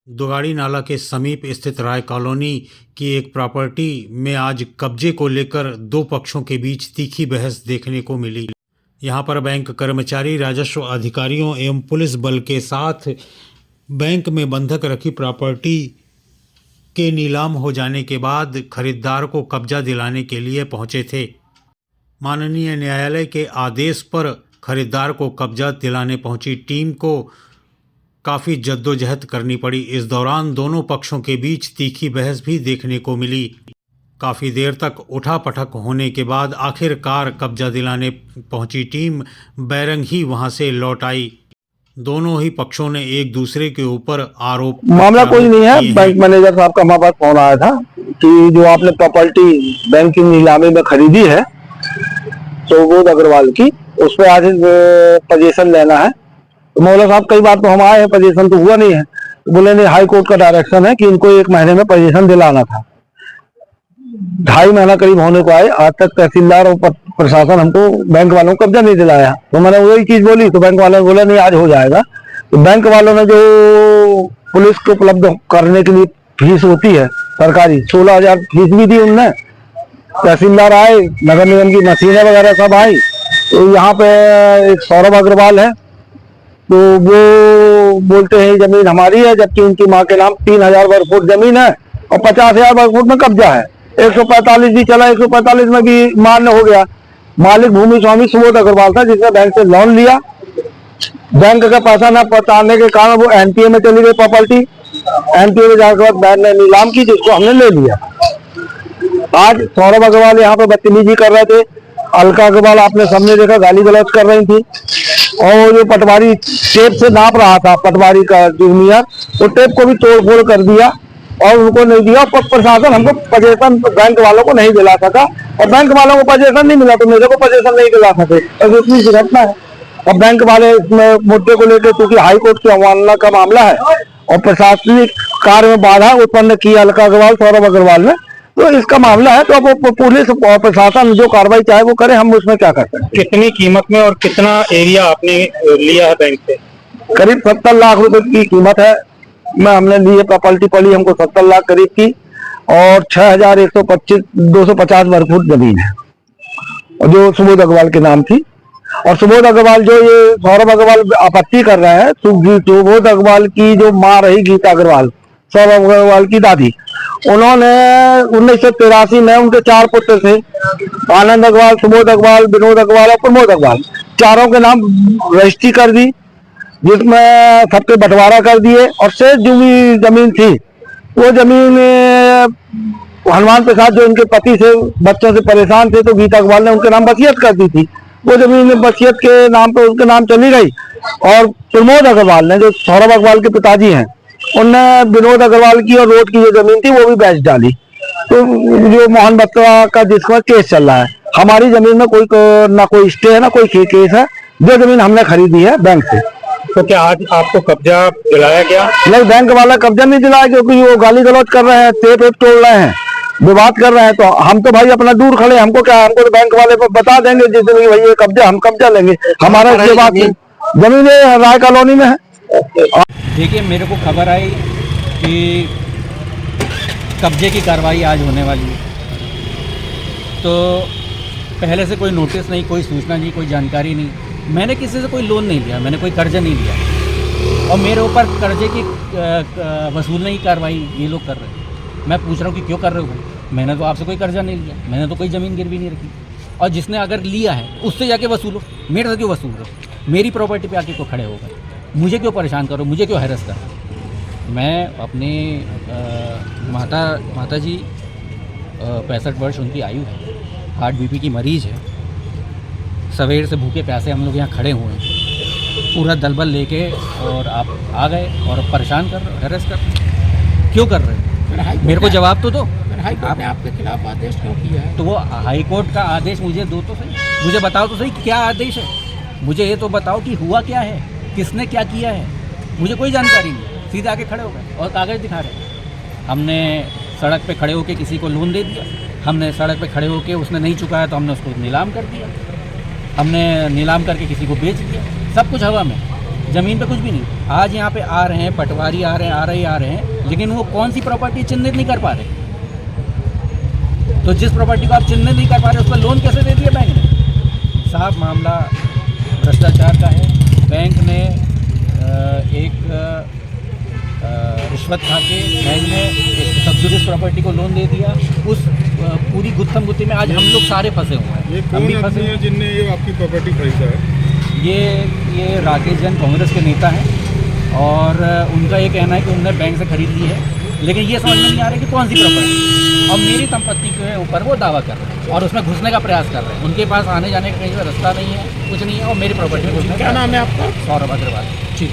दुगाड़ी नाला के समीप स्थित राय कॉलोनी की एक प्रॉपर्टी में आज कब्जे को लेकर दो पक्षों के बीच तीखी बहस देखने को मिली। यहां पर बैंक कर्मचारी, राजस्व अधिकारियों एवं पुलिस बल के साथ बैंक में बंधक रखी प्रॉपर्टी के नीलाम हो जाने के बाद खरीदार को कब्जा दिलाने के लिए पहुंचे थे। माननीय न्यायालय के आदेश पर खरीदार को कब्जा दिलाने पहुंची टीम को काफ़ी जद्दोजहद करनी पड़ी। इस दौरान दोनों पक्षों के बीच तीखी बहस भी देखने को मिली। काफ़ी देर तक उठापटक होने के बाद आखिरकार कब्जा दिलाने पहुंची टीम बैरंग ही वहां से लौट आई। दोनों ही पक्षों ने एक दूसरे के ऊपर आरोप मामला कोई नहीं है। बैंक मैनेजर साहब का हमारे पास फोन आया था कि जो आपने प्रॉपर्टी बैंक की नीलामी में खरीदी है सुबोध अग्रवाल की, उस पर आज पोजीशन लेना है। तो मौला साहब कई बार तो हम आए हैं, पोजीशन तो हुआ नहीं है। तो बोले नहीं, हाई कोर्ट का डायरेक्शन है कि इनको 1 महीने में पोजीशन दिलाना था। 2.5 महीना करीब होने को आए, आज तक तहसीलदार और प्रशासन हमको बैंक वालों को कब्जा नहीं दिलाया। तो मैंने वही चीज बोली तो बैंक वालों ने बोला नहीं आज हो जाएगा। तो बैंक वालों ने जो पुलिस को उपलब्ध करने के लिए फीस होती है सरकारी, 16,000 फीस भी दी उनने। तहसीलदार आए, नगर निगम की मशीनें वगैरह सब आई। तो यहाँ पे एक सौरभ अग्रवाल है, तो वो बोलते हैं जमीन हमारी है, जबकि उनकी माँ के नाम 3,000 वर्ग फुट जमीन है और 50,000 वर्ग फुट में कब्जा है। 145 भी चला, 145 में भी मान्य हो गया। मालिक भूमि स्वामी सुबोध अग्रवाल था, जिसने बैंक से लोन लिया। बैंक का पैसा न पहुंचाने के कारण वो एनपीए में चली गई प्रॉपर्टी। एनपीए में जाने के बाद बैंक ने नीलाम की, जिसको हमने ले लिया। आज सौरभ अग्रवाल यहाँ पे बदतमीजी कर रहे थे। अलका अग्रवाल आपने सबने देखा गाली गलौज कर रही थी। और जो पटवारी टेप से नाप रहा था, पटवारी का जूनियर, वो टेप को भी तोड़ फोड़ कर दिया और उनको नहीं दिया। और प्रशासन हमको पोजीशन बैंक वालों को नहीं दिला सका, और बैंक वालों को पोजीशन नहीं मिला तो मेरे को पोजीशन नहीं दिला सके। और इतनी सी घटना है। और बैंक वाले इसमें मुद्दे को लेकर, क्योंकि हाईकोर्ट की अवमानना का मामला है और प्रशासनिक कार्य में बाधा उत्पन्न की अलका अग्रवाल, सौरभ अग्रवाल ने, तो इसका मामला है। तो अब पुलिस और प्रशासन जो कार्रवाई चाहे वो करे, हम उसमें क्या करते हैं। कितनी कीमत में और कितना एरिया आपने लिया है बैंक से? करीब 70 लाख रुपए की कीमत है। हमने लिए प्रॉपर्टी पड़ी हमको 70 लाख करीब की, और 6,125 वर्ग फुट जमीन है, और जो सुबोध अग्रवाल के नाम थी। और सुबोध अग्रवाल जो ये सौरभ अग्रवाल आपत्ति कर रहे हैं, सुबोध अग्रवाल की जो माँ रही गीता अग्रवाल, सौरभ अग्रवाल की दादी, उन्होंने 1983 में उनके 4 पुत्र थे, आनंद अग्रवाल, सुबोध अग्रवाल, विनोद अग्रवाल और प्रमोद अग्रवाल। चारों के नाम रजिस्ट्री कर दी, जिसमें सबके बंटवारा कर दिए। और शेष जो भी जमीन थी, वो जमीन हनुमान प्रसाद जो इनके पति से बच्चों से परेशान थे, तो गीता अग्रवाल ने उनके नाम वसीयत कर दी थी। वो जमीन वसीयत के नाम पे उसके नाम चली गई। और प्रमोद अग्रवाल ने, जो सौरभ अग्रवाल के पिताजी हैं, उनने विनोद अग्रवाल की और रोड की जो जमीन थी वो भी बेच डाली। तो जो मोहन बत्रा का जिसका केस चल रहा है, हमारी जमीन में कोई ना कोई स्टे है ना कोई केस है। जो जमीन हमने खरीदी है बैंक से। तो क्या आज आपको कब्जा दिलाया गया? नहीं, बैंक वाला कब्जा नहीं दिलाया, क्योंकि वो गाली गलौज कर रहे हैं, टेप वेप तोड़ रहे हैं, विवाद कर रहे हैं। तो हम तो भाई अपना दूर खड़े, हमको क्या, हमको तो बैंक वाले को बता देंगे जिस दिन भाई ये कब्जा, हम कब्जा लेंगे। हमारा इसके बाद जमीन राय कॉलोनी में है। देखिए, मेरे को खबर आई कि कब्जे की कार्रवाई आज होने वाली है। तो पहले से कोई नोटिस नहीं, कोई सूचना नहीं, कोई जानकारी नहीं। मैंने किसी से कोई लोन नहीं लिया, मैंने कोई कर्जा नहीं लिया, और मेरे ऊपर कर्जे की वसूलने की कार्रवाई ये लोग कर रहे हैं। मैं पूछ रहा हूँ कि क्यों कर रहे हो भाई? मैंने तो आपसे कोई कर्जा नहीं लिया, मैंने तो कोई ज़मीन गिरवी नहीं रखी। और जिसने अगर लिया है उससे जाके वसूलो, मेरे से क्यों वसूल रहे? मेरी प्रॉपर्टी पे आके क्यों खड़े हो गए? मुझे क्यों परेशान करो, मुझे क्यों हैरस करो? मैं अपने माता जी 65 वर्ष उनकी आयु है, हार्ट बीपी की मरीज़ है। सवेर से भूखे प्यासे हम लोग यहाँ खड़े हुए हैं, पूरा दलबल लेके, और आप आ गए और परेशान कर रहे हो, हैरस कर रहे हो। क्यों कर रहे हो? मेरे को जवाब तो दो। हाईकोर्ट ने आपके खिलाफ आदेश क्यों किया है? तो वो हाईकोर्ट का आदेश मुझे दो तो सही, मुझे बताओ तो सही क्या आदेश है। मुझे ये तो बताओ कि हुआ क्या है, किसने क्या किया है। मुझे कोई जानकारी नहीं, सीधे आके खड़े हो गए और कागज़ दिखा रहे हैं। हमने सड़क पे खड़े होके किसी को लोन दे दिया, हमने सड़क पे खड़े होके उसने नहीं चुकाया तो हमने उसको नीलाम कर दिया, हमने नीलाम करके किसी को बेच दिया, सब कुछ हवा में। ज़मीन पे कुछ भी नहीं। आज यहाँ पे आ रहे हैं, पटवारी आ रहे हैं, लेकिन वो कौन सी प्रॉपर्टी चिन्हित नहीं कर पा रहे। तो जिस प्रॉपर्टी को आप चिन्हित नहीं कर पा रहे उस पर लोन कैसे दे दिया बैंक ने? साहब मामला भ्रष्टाचार का है। बैंक ने एक रिश्वत खा के बैंक ने एक सब्सिडाइज्ड प्रॉपर्टी को लोन दे दिया। उस पूरी गुत्थम गुत्थी में आज हम लोग सारे फंसे हुए हैं। ये हम भी कौन फंसे आदमी है जिनने ये आपकी प्रॉपर्टी खरीदा है? ये राकेश जैन कांग्रेस के नेता हैं और उनका ये कहना है कि उन्होंने बैंक से खरीद ली है, लेकिन ये समझ में नहीं आ रहा कि कौन सी प्रॉपर्टी, और मेरी संपत्ति के ऊपर वो दावा कर रहे हैं और उसमें घुसने का प्रयास कर रहे हैं। उनके पास आने जाने का कहीं से रास्ता नहीं है, कुछ नहीं है, और मेरी प्रॉपर्टी में घुसने का। क्या नाम है आपका? सौरभ अग्रवाल। ठीक।